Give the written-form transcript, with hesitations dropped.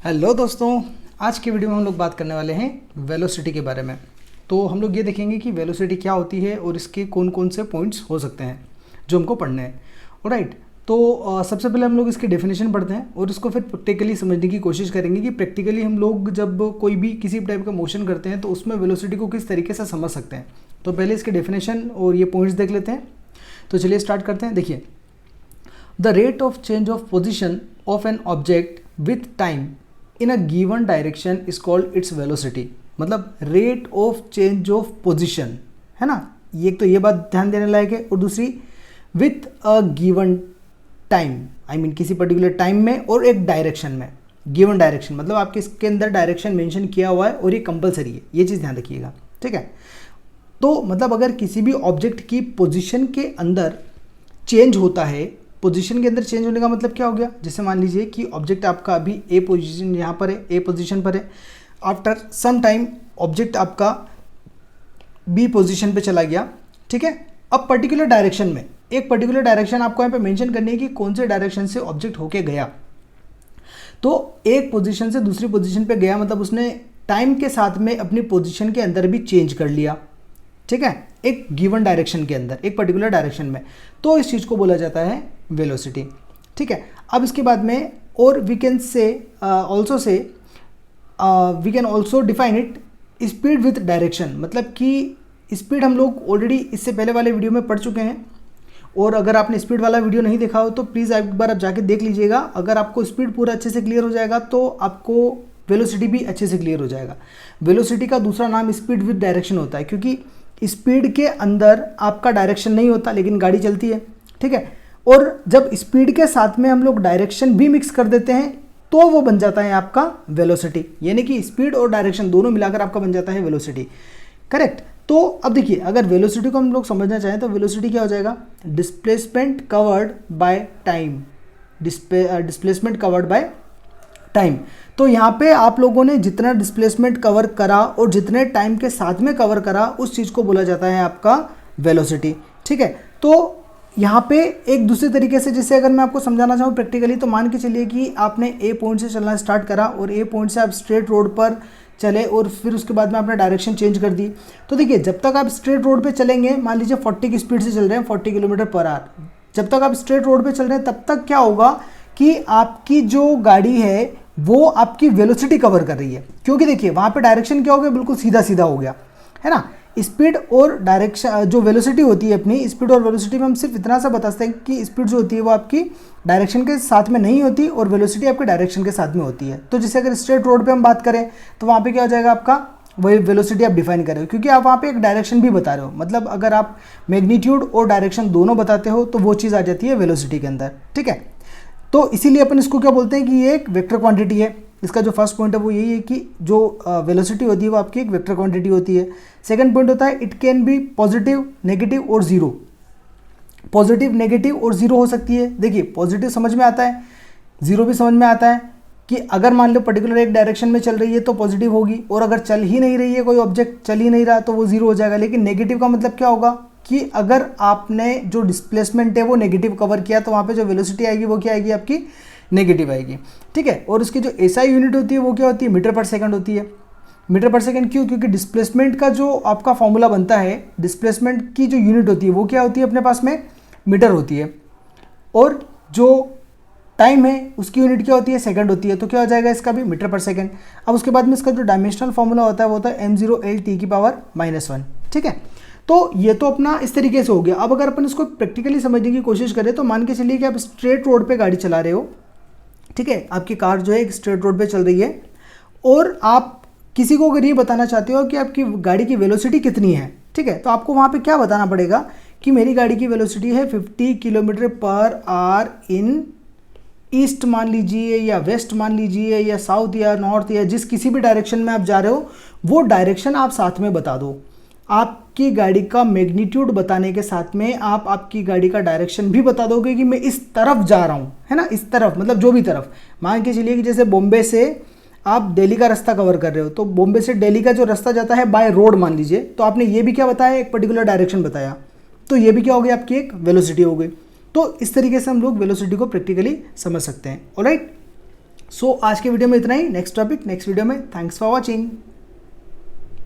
Hello दोस्तों, आज की वीडियो में हम लोग बात करने वाले हैं वेलोसिटी के बारे में। तो हम लोग ये देखेंगे कि वेलोसिटी क्या होती है और इसके कौन कौन से पॉइंट्स हो सकते हैं जो हमको पढ़ने हैं। ऑलराइट, तो सबसे पहले हम लोग इसकी डेफिनेशन पढ़ते हैं और इसको फिर प्रैक्टिकली समझने की कोशिश करेंगे कि प्रैक्टिकली हम लोग जब कोई भी किसी टाइप का मोशन करते हैं तो उसमें वेलोसिटी को किस तरीके से समझ सकते हैं। तो पहले इसके डेफिनेशन और ये पॉइंट्स देख लेते हैं। तो चलिए स्टार्ट करते हैं। देखिए, the rate of change of position of an object with time in a given direction is called its velocity. मतलब rate of change of position है ना, ये तो ये बात ध्यान देने लायक है। और दूसरी with a given time, I mean किसी पर्टिकुलर टाइम में और एक डायरेक्शन में। गिवन डायरेक्शन मतलब आपके इसके अंदर डायरेक्शन मेंशन किया हुआ है और ये कंपलसरी है, ये चीज़ ध्यान रखिएगा, ठीक है। तो मतलब अगर किसी भी ऑब्जेक्ट की पोजीशन के अंदर चेंज होता है, पोजीशन के अंदर चेंज होने का मतलब क्या हो गया, जैसे मान लीजिए कि ऑब्जेक्ट आपका अभी ए पोजीशन यहाँ पर है, ए पोजीशन पर है, आफ्टर सम टाइम ऑब्जेक्ट आपका बी पोजीशन पे चला गया, ठीक है। अब पर्टिकुलर डायरेक्शन में, एक पर्टिकुलर डायरेक्शन आपको यहाँ पे मेंशन करनी है कि कौन से डायरेक्शन से ऑब्जेक्ट होके गया। तो एक पोजीशन से दूसरी पोजीशन पे गया मतलब उसने टाइम के साथ में अपनी पोजीशन के अंदर भी चेंज कर लिया, ठीक है, एक गिवन डायरेक्शन के अंदर, एक पर्टिकुलर डायरेक्शन में। तो इस चीज़ को बोला जाता है वेलोसिटी, ठीक है। अब इसके बाद में और we can say also say we can also define it speed with direction. मतलब कि स्पीड हम लोग ऑलरेडी इससे पहले वाले वीडियो में पढ़ चुके हैं, और अगर आपने स्पीड वाला वीडियो नहीं देखा हो तो प्लीज़ एक बार आप जाके देख लीजिएगा। अगर आपको स्पीड पूरा अच्छे से क्लियर हो जाएगा तो आपको वेलोसिटी भी अच्छे से क्लियर हो जाएगा। वेलोसिटी का दूसरा नाम स्पीड विथ डायरेक्शन होता है, क्योंकि स्पीड के अंदर आपका डायरेक्शन नहीं होता लेकिन गाड़ी चलती है, ठीक है। और जब स्पीड के साथ में हम लोग डायरेक्शन भी मिक्स कर देते हैं तो वो बन जाता है आपका वेलोसिटी, यानी कि स्पीड और डायरेक्शन दोनों मिलाकर आपका बन जाता है वेलोसिटी, करेक्ट। तो अब देखिए, अगर वेलोसिटी को हम लोग समझना चाहें तो वेलोसिटी क्या हो जाएगा, displacement covered by time, displacement covered by time. तो यहाँ पे आप लोगों ने जितना डिस्प्लेसमेंट कवर करा और जितने टाइम के साथ में कवर करा उस चीज़ को बोला जाता है आपका वेलोसिटी, ठीक है। तो यहाँ पे एक दूसरे तरीके से, जैसे अगर मैं आपको समझाना चाहूँ प्रैक्टिकली, तो मान के चलिए कि आपने ए पॉइंट से चलना स्टार्ट करा और ए पॉइंट से आप स्ट्रेट रोड पर चले और फिर उसके बाद में आपने डायरेक्शन चेंज कर दी। तो देखिए, जब तक आप स्ट्रेट रोड पे चलेंगे, मान लीजिए 40 की स्पीड से चल रहे हैं, 40 किलोमीटर पर आवर, जब तक आप स्ट्रेट रोड पे चल रहे हैं तब तक क्या होगा कि आपकी जो गाड़ी है वो आपकी वेलोसिटी कवर कर रही है, क्योंकि देखिए वहाँ पे डायरेक्शन क्या हो गया, बिल्कुल सीधा सीधा हो गया, है ना। स्पीड और डायरेक्शन, जो वेलोसिटी होती है अपनी, स्पीड और वेलोसिटी में हम सिर्फ इतना सा बता सकते हैं कि स्पीड जो होती है वो आपकी डायरेक्शन के साथ में नहीं होती और वेलोसिटी आपके डायरेक्शन के साथ में होती है। तो जैसे अगर स्ट्रेट रोड पे हम बात करें तो वहाँ पे क्या हो जाएगा, आपका वही वेलोसिटी आप डिफाइन कर रहे हो, क्योंकि आप वहाँ पे एक डायरेक्शन भी बता रहे हो। मतलब अगर आप मैग्नीट्यूड और डायरेक्शन दोनों बताते हो तो वो चीज़ आ जाती है वेलोसिटी के अंदर, ठीक है। तो इसीलिए अपन इसको क्या बोलते हैं कि ये एक वेक्टर क्वांटिटी है। इसका जो फर्स्ट पॉइंट है वो यही है कि जो वेलोसिटी होती है वो आपकी एक वेक्टर क्वांटिटी होती है। सेकंड पॉइंट होता है it can be positive, negative और जीरो। पॉजिटिव, नेगेटिव और जीरो हो सकती है। देखिए, पॉजिटिव समझ में आता है, जीरो भी समझ में आता है कि अगर मान लो पर्टिकुलर एक डायरेक्शन में चल रही है तो पॉजिटिव होगी, और अगर चल ही नहीं रही है, कोई ऑब्जेक्ट चल ही नहीं रहा तो वो जीरो हो जाएगा। लेकिन नेगेटिव का मतलब क्या होगा कि अगर आपने जो डिस्प्लेसमेंट है वो नेगेटिव कवर किया तो वहाँ पे जो वेलोसिटी आएगी वो क्या आएगी, आपकी नेगेटिव आएगी, ठीक है। और उसकी जो एसआई यूनिट होती है वो क्या होती है, मीटर पर सेकंड होती है। मीटर पर सेकंड क्यों, क्योंकि डिस्प्लेसमेंट का जो आपका फॉर्मूला बनता है, डिस्प्लेसमेंट की जो यूनिट होती है वो क्या होती है अपने पास में, मीटर होती है, और जो टाइम है उसकी यूनिट क्या होती है, सेकंड होती है। तो क्या हो जाएगा इसका भी, मीटर पर सेकंड। अब उसके बाद में इसका जो डायमेंशनल फॉर्मूला होता है वो होता है m0L/-1, ठीक है। तो ये तो अपना इस तरीके से हो गया। अब अगर अपन इसको प्रैक्टिकली समझने की कोशिश करें तो मान के चलिए कि आप स्ट्रेट रोड पे गाड़ी चला रहे हो, ठीक है, आपकी कार जो है एक स्ट्रेट रोड पे चल रही है, और आप किसी को अगर ये बताना चाहते हो कि आपकी गाड़ी की वेलोसिटी कितनी है, ठीक है, तो आपको वहाँ पे क्या बताना पड़ेगा कि मेरी गाड़ी की वेलोसिटी है 50 किलोमीटर पर आवर इन ईस्ट मान लीजिए, या वेस्ट मान लीजिए, या साउथ या नॉर्थ, या जिस किसी भी डायरेक्शन में आप जा रहे हो वो डायरेक्शन आप साथ में बता दो। आपकी गाड़ी का मैग्नीट्यूड बताने के साथ में आप आपकी गाड़ी का डायरेक्शन भी बता दोगे कि मैं इस तरफ जा रहा हूँ, है ना, इस तरफ मतलब जो भी तरफ। मान के चलिए कि जैसे बॉम्बे से आप दिल्ली का रास्ता कवर कर रहे हो, तो बॉम्बे से दिल्ली का जो रास्ता जाता है बाय रोड मान लीजिए, तो आपने ये भी क्या बताया, एक पर्टिकुलर डायरेक्शन बताया, तो ये भी क्या हो गई, आपकी एक वेलोसिटी हो गई। तो इस तरीके से हम लोग वेलोसिटी को प्रैक्टिकली समझ सकते हैं। ऑलराइट, सो आज के वीडियो में इतना ही। नेक्स्ट टॉपिक नेक्स्ट वीडियो में। Thanks for watching.